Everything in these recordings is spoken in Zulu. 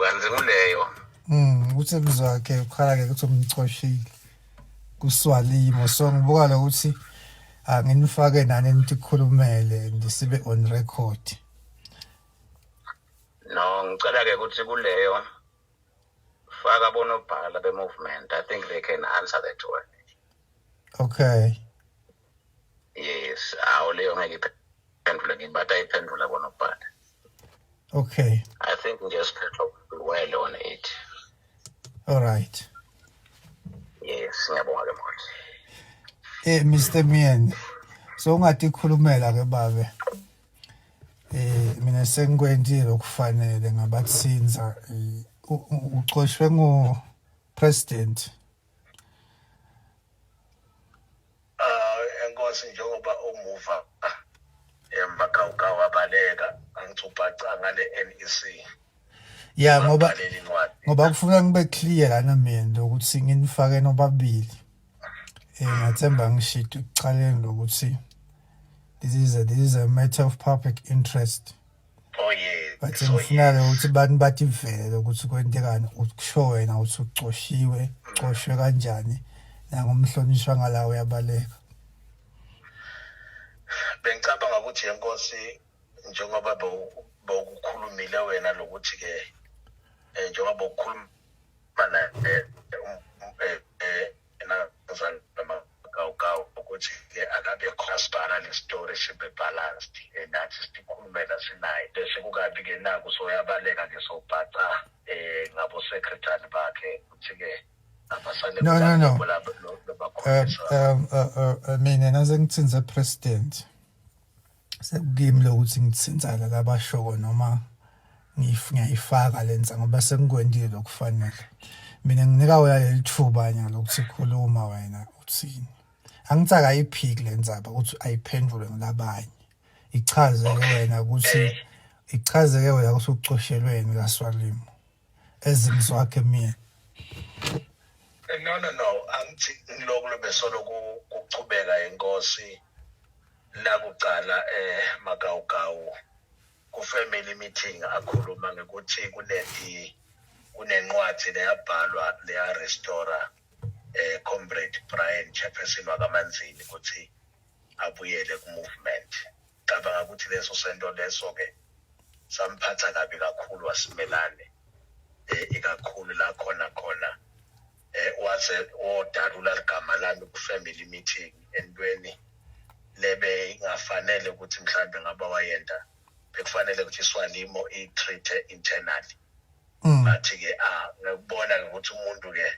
kanzi kuleyo. Uthi Mzwakhe ukhala-ke ukuthi umcoshile kuSwalimo, so ngibuka lokuthi nginifake nani nitikhulumele ndisibe on record. No, ngicela-ke ukuthi kuleyo faka bonobhala be-movement. I think they can answer that one. Okay. Yes, leyo ngeke iphendule ngibathi ayiphendula bonobhala. Okay. I think just well on it. All right. Yes, ngiyabonga ke manje. Mr. Mien, so ungatikhulumela ke babe. Mina sengikwendile okufanele ngabatsinza ucoshwe ngo-president. Enkosi njengoba umuva Magawugawu abaleka angithuphaca ngale NEC. Yeah, ngoba kufuna ngibe clear lana mina ukuthi nginifake nobabili. Ngathemba ngishito ekucaleni lokuthi this is a matter of public interest. Oh yeah. But ngifuna ukuthi abantu bathi vele ukuthi kwentekani ukusho wena uthi ucoshiwe, ucoshwe kanjani nangomhlonishwa ngalawo yabaleka. Bengicabanga ukuthi yenkosi njengoba bawukhulumile wena lokuthi ke njengoba ukhuluma Magawugawu ukuthi ke akabe crossbara le story shibe balanced nathi sikhulumela sinayo bese kukabi ke naku soyabaleka ke sobhaca ngabo secretary bakhe ukuthi ke abasale mina naze ngitsinze president sekugimi lokuthi ngitsinza labashoko noma ngiyifaka lenza ngoba sengikwendile lokufanele. Mina nginika wena lelithuba nya lokuthi khuluma wena uthini. Angitsaka iphiki lendzaba ukuthi ayiphendule ngilabanye. Ichaze wena ukuthi ichaze wena ukuthi ucoshelweni kaSwalimo ezimzwakhe mina. No. Angithi lokho lebesolo kuchubeka inkosi la kuqala Magawugawu ku family meeting akhuluma ngokuthi kunencwadi leyabhalwa leya restore comrade Brian Chairperson wakaManzini ukuthi abuyele ku movement. Cabanga ukuthi leso sento leso ke samphatha kabi kakhulu wasimelane ikakhulu la khona waze odalula ligama lami ku family meeting entweni lebe ingafanele ukuthi mhlambe ngaba wayenda bekufanele ukuthi iSwalimo i-treat internally. Bathi ke ngibona ukuthi umuntu ke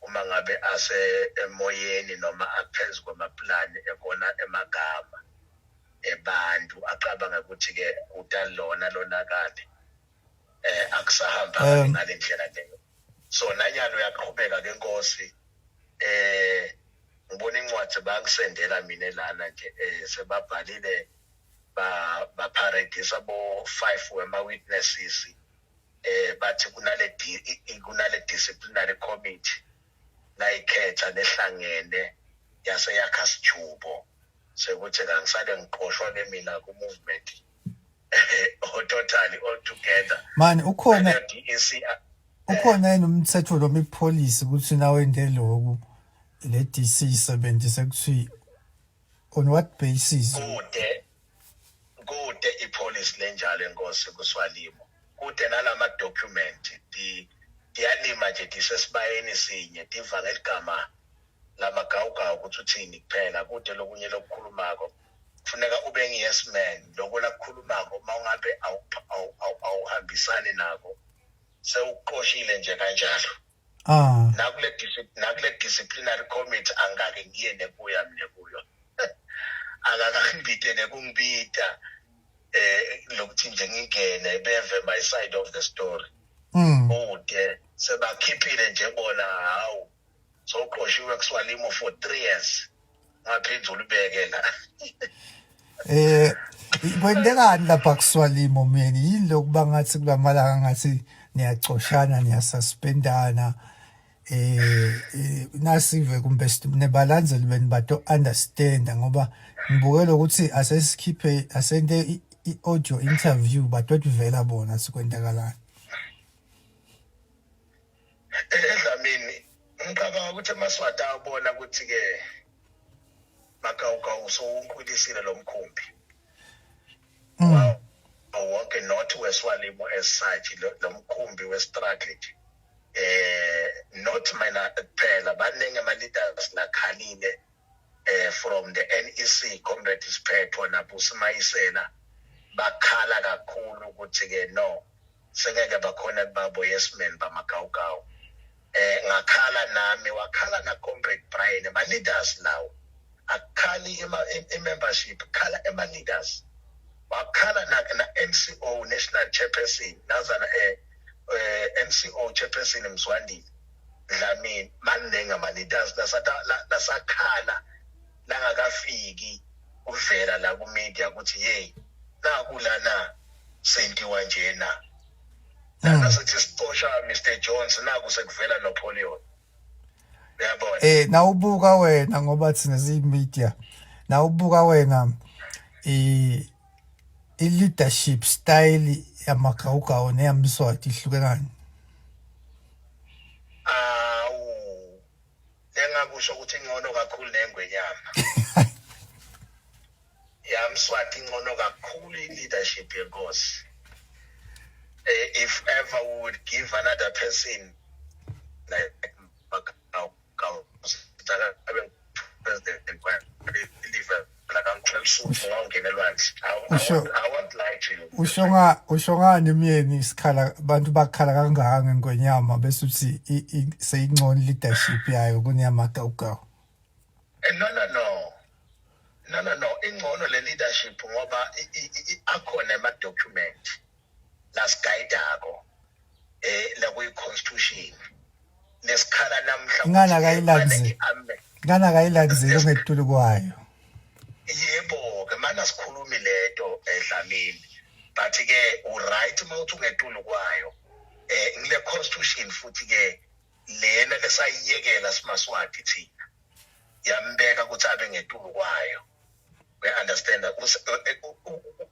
uma ngabe ase emoyeni noma aphezu kwamaplani ekona emagama ebantu aqabanga ukuthi ke utalona lonakade akusahamba ngale ndlela leyo. So nanyalo yaqhubeka ke inkosi ngibona incwadi bangisendela mina lana nje sebabhalile baparadisa bo 5 wema witnesses bathi kunale disciplinary committee layikhetha lehlangene yase yakhasijubo sekuthi kangisale ngiqoshwa ke mina ku movement totally all together man ukhona yini umthetho lo mipolice ukuthi nawe endelo le DC 70 sekuthi on what basis kude ipolice lenjalo enkosi kuSwalimo kude nalama document diyanima nje disesibayeni sinye divanga igama la Magawugawu ukuthi uthini kuphela kude lokunye lokukhulumako kufuneka ube ngi-yes man lokho lakukhulumako mawungabe awuhambisani nako sewuqoshile nje kanjalo. Nakule disciplinary committee angake ngiye nekuya kuyo akakangibite nekungibita lokuthi nje ngingene beve my side of the story. Ude sebakhiphile nje bona hawu soqoshiwe kuSwalimo for 3 years ngaphindza ulibeke la. Kwendekani lapha kuSwalimo mina yini lokuba ngathi kulamalanga ngathi niyacoshana niyasuspendana nasive kumbe nebalandzeli beni bato understand ngoba ngibukela ukuthi asente i-audio interview bato vela bona sikwendakalana. ngicabanga ukuthi eMswati abona ukuthi ke Magawugawu so unkwilisile lo mkhumbi wonke not weSwalimo as such lo mkhumbi westrategy not mina kuphela baningi ama-leaders nakhalile from the NEC Comrade Siphetho nabusimayisela bakhala kakhulu ukuthi ke no sengeke bakhona babo yes men baMagawugawu ngakhala nami wakhala na Comrade Brian ama-leaders lawo akhali membership khala ema-leaders wakhala na MCO National Chairperson nazana MCO Chairperson Mzwakhe Dlamini maningi ama-leaders nasakhala langakafiki uvela la ku-media ukuthi hey nakulana sentiwa njena nasithi sicosha Mr Jones naku sekuvela noPolion uyabona nawubuka wena ngoba thina siyi-media nawubuka wena i-leadership style yaMagawugawu neyaMswati ihluke kani? Engakusho ukuthi ingcono kakhulu nengwenyama yaMswati ingcono kakhulu i-leadership yenkosi. If ever we would give another person like Magawugawu president I won't lie to you. Ushongani myeni isikhala abantu bakhala kangaka ngengwenyama bese uthi seyingcono leadership yayo kuneyaMagawugawu? No. Ingcono le leadership ngoba akhona ama-document lasigayidako la kuyi-constitution lesikhala namhla ngana kayilandzeli ngetulu kwayo. Yebo ke mana sikhulumi leto Dlamini but ke uright mawuthi ungetulu kwayo ngile constitution futhi ke lena lesayiyekela siMswati thina yambeka ukuthi abe ngetulu kwayo. We understand that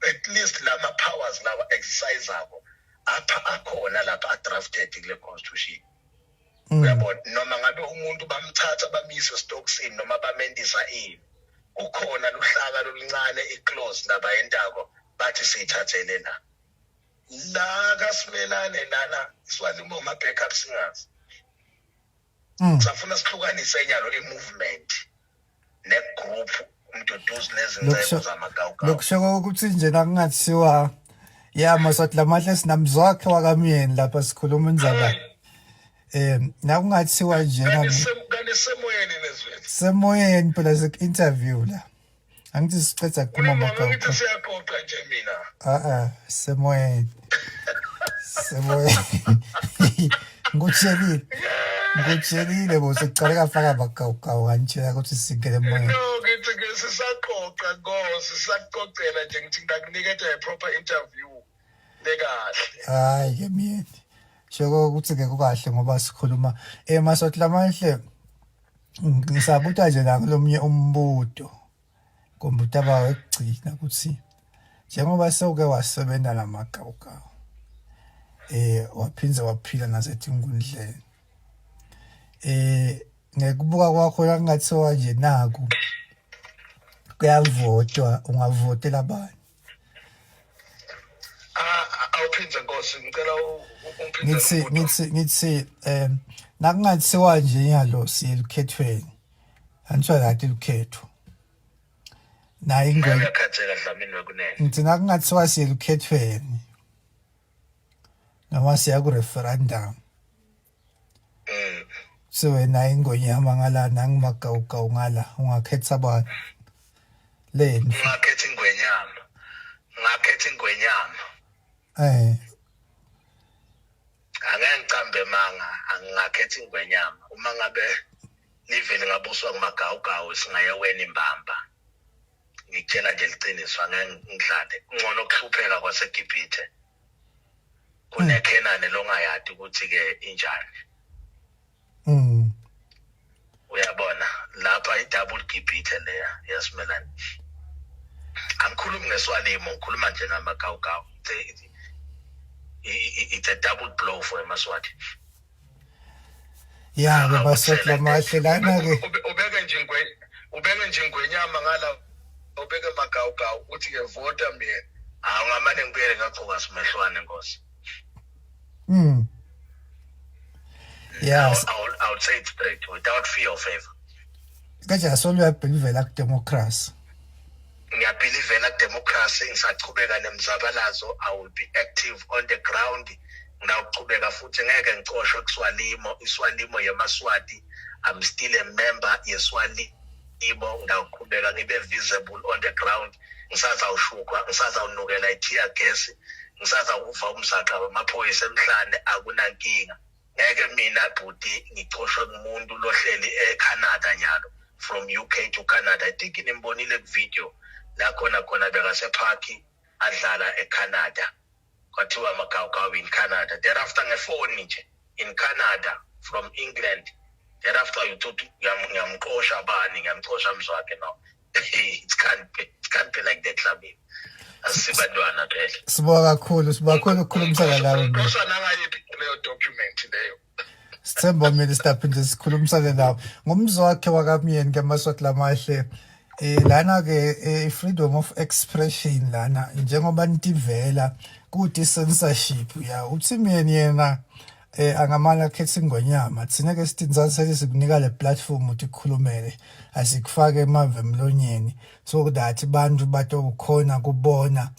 at least lama powers lawa exercise abo akhona lapha drafted kule constitution. Uyabona noma ngabe umuntu bamthatha bamisa estoksini noma bamendisa ini ukhona luhlaka loluncane iclose laba yentako bathi siyithathele la kasimelane lana iSwalimo ma backup singers safuna sihlukanise enyalo i-movement ne-group umduduzi nezingcebo zaMagawugawu. Lokusho ukuthi nje nakungathiwa yaMswati lamahle sinamzwakhe wakamyeni lapha sikhuluma indzaba nakungathiwa nje semoyeni phela sek-interview la angithi siceda kukhuluma Magawugawu siyaxoxa nje mina semoyeni ngikutshelile bo sekucale kafaka Magawugawu kanitshela ukuthi singene emoyeni. No ngithi ke sisaxoxa sisaxoxela nje ngithi ngakunikeza i-proper interview lekahle. Hayi ke myeni shoko ukuthi ke kukahle ngoba sikhuluma Maswati lamahle ngisabuta nje nakulomnye umbuto kombuta bawe ekugcina ukuthi njengoba sewuke wasebenza naMagawugawu waphinza waphila naseTingundleni ngekubuka kwakho langathiwa nje naku kuyavotwa ungavotela bani? Awuphinze Nkosi ngicela umphinze ngithi nakungathiwa nje yalo siyelukhethweni anithiwa lati lukhetho naye ingwe ngiyakhathela Dlamini wekunene ngithi nakungathiwa siyelukhethweni noma siya ku-referendum so wena ingonyama ngala nanguMagawugawu ngala ungakhetha bani? Leni ngakhetha ingwenyama angeke ngicambe manga angakhetha ingwenyama uma ngabe livele ngabuswa kuMagawugawu singayewena imbamba ngikutshela nje liqiniso angeke ngidlale ngcono ukuhlupheka kwaseGibhithe kuneKhenani longayadi ukuthi ke injani. Uyabona lapha i-double Gibhithe leya yasimelana angikhulumi ngeSwalimo ngikhuluma nje naMagawugawu. It's a double blow for eMswati. Ya ke basotla mahle lana ke ubeke nje ingwenyama ngala ubeke Magawugawu uthi ke vota mina ngamane ngibuyele ngagcoka simehlwane Nkosi. Yes. I would say it straight without fear or favor. Kaja so uyabelieve la democracy. Ngiyabelieve democracy ngisachubeka nemzabalazo. I will be active on the ground. Ngiyaqhubeka futhi ngeke ngicoshwe kuSwalimo. iSwalimo yamaswati. I'm still a member yeSwalimo. Ngiyaqhubeka ngibe visible on the ground. Ngisazawushukwa, ngisazawunukela i-tear gas, ngisazawuva umzakhe wamaphoyisa emhlane akunankinga. Ngeke mina bhuti ngicoshwe kumuntu lohleli eCanada nyalo from UK to Canada. I think inimbonile ku-video la khona bekasephakhi adlala eCanada. Kwathiwa Magawugawu in Canada. Thereafter ngefoni nje in Canada from England. Thereafter you thought ngiyamqosha bani, ngiyamqosha Mzwakhe no. It can't be like that Hlabeni. Asibantwana phela. Sibonga kakhulu ukukhulumisana nawe. Ngqosha nangayiphi leyo document leyo. Sithemba Minister phinde sikhulumisane nawe. Ngumzwakhe wakamyeni ke masotla mahle. Lana ke freedom of expression lana njengoba nitivela kuti censorship ya uthi myeni yena angamala khetha ingonyama thina ke sitinzanise sikunika le platform uthi kukhulumele asikufake emave emlonyeni so that abantu batokhona kubona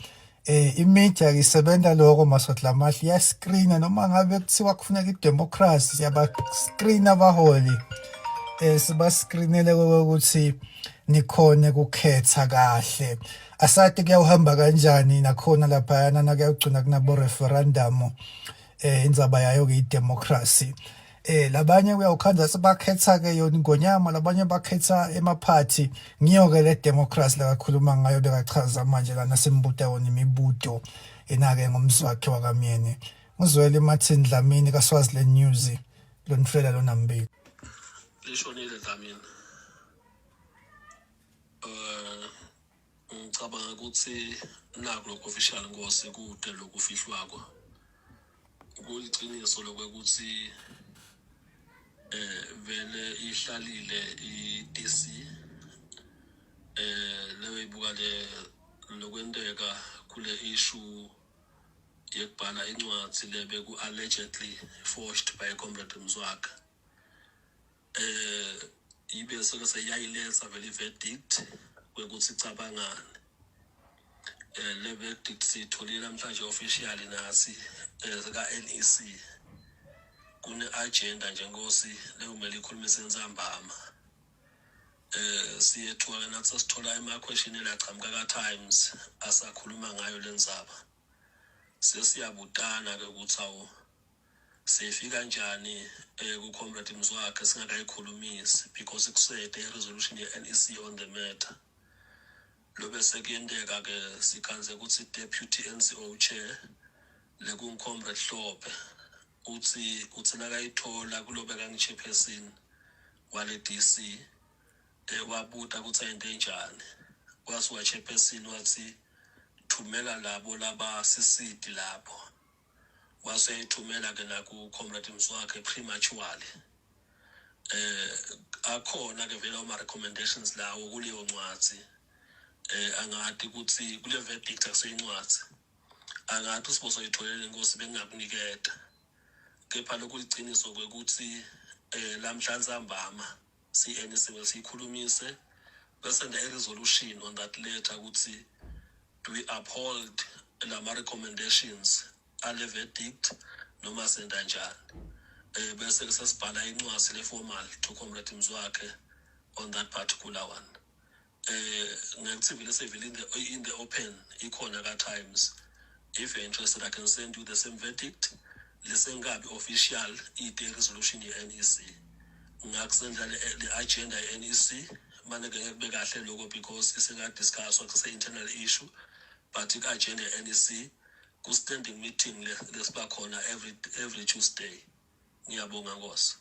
imedia isebenza lokho masotla mahle ya screen noma ngabe kuthiwa kufuneka idemocracy yaba screen abaholi siba screenele ukuthi nikhone kukhetha kahle asati kuyahamba kanjani nakhona lapha yana nakuyagcina kunabo referendum indzaba yayo ke idemocracy labanye kuyawukhanza sebakhetha ke yona ingonyama labanye bakhetha emaphathi ngiyo ke le democracy la kakhuluma ngayo bekachaza manje lana simbuta wona imibuto enake ngomzwakhe wakamyeni ngizwele Martin Dlamini kaSwaziland News lonifela lona mbili lishonile Dlamini ngicabanga ukuthi naku lokho official Nkosi kude lokufihlwako kuliqiniso lokuthi vele ihlalile iDC leyo ibuka le lokwenteka kule issue yekubhala incwadi lebe ku allegedly forged by Comrade Mzwakhe ibe seyayiletha vele verdict kwekuthi cabangane le verdict sitholile namhlanje officially nasi ka NEC kune agenda nje Nkosi lekumele ikhulumise nsambama siyethola nathi sithola ama question elachamka ka Times asakhuluma ngayo lenzaba sesiyabutana ke ukuthi awu sefika kanjani ku Comrade Mzwakhe singakayikhulumisi because kusede resolution ye NEC on the matter lobe sekuyendeka ke sikhanze ukuthi deputy NCO chair lekungcomrade Hlophe uthi nakayithola kulobeka ngichairperson wale DC wabuta ukuthi ayinde njani wasuka chairperson wathi thumela labo laba sisidi lapho waseyithumela ke na ku Comrade Mzwakhe prematurely akhona ke vele ama recommendations lawo kuleyo ncwadi angathi ukuthi kule verdict akuseyincwadi angathi usiboso yitholele Nkosi bengakuniketa kepha lokuliqiniso kwekuthi lamhlanje sambama CNC sikhulumise bese the resolution on that letter ukuthi we uphold lama recommendations ale verdict noma senda njani bese sesibhala incwadi le formal to Comrade Mzwakhe on that particular one ngiyacivile in the open ikhona ka Times if you're interested I can send you the same verdict lesengabi official ide resolution ye NEC ngakusenda le agenda ye NEC manje ngeke kube kahle lokho because isenga discuss wakuse internal issue but I agenda ye NEC ku standing meeting lesiba khona every Tuesday ngiyabonga Nkosi.